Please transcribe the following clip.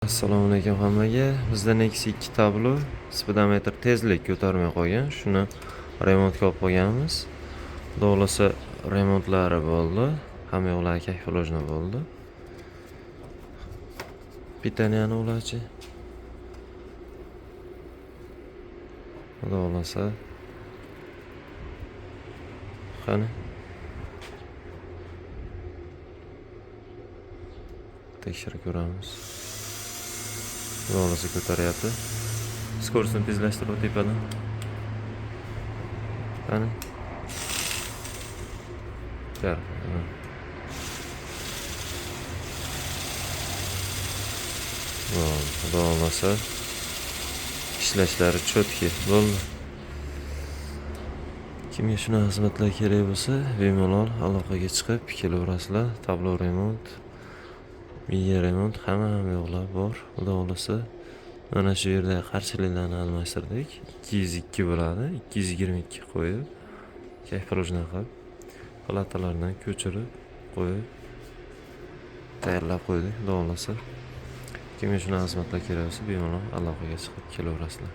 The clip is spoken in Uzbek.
Assalomu alaykum hammaga. Bizda Nexus 2 tablo speedometr tezlik ko'tarmay qo'ygan. Shuni remontga olib qo'yganmiz. Xudo remontlari bo'ldi. Hamma yoqlari kayfilojna bo'ldi. Pitaniyani ulachi. Xudo xolasa. Qani. Tekshirib ko'ramiz. Xudo xolasa ko'taryapti. Skorostni tezlashtirib tepadan. Qani. Jar. Xudo xolasa ishlashlari chotki bo'ldi. Kimga shunaqa xizmatlar kerak bo'lsa, bemalol aloqaga chiqib kelaverasizlar. Tablo remont, miya remont hamma yoqlar bor. Xudo xolasa mana shu yerda qarshiliklarni almashtirdik. 202 bo'ladi. 222 qo'yib, kayfilojna qilib, palatalardan ko'chirib qo'yib tayyorlab qo'ydik. Xudo xolasa kimga shunaqa xizmatlar kerak bo'lsa, bemalol aloqaga chiqib kelaverasizlar.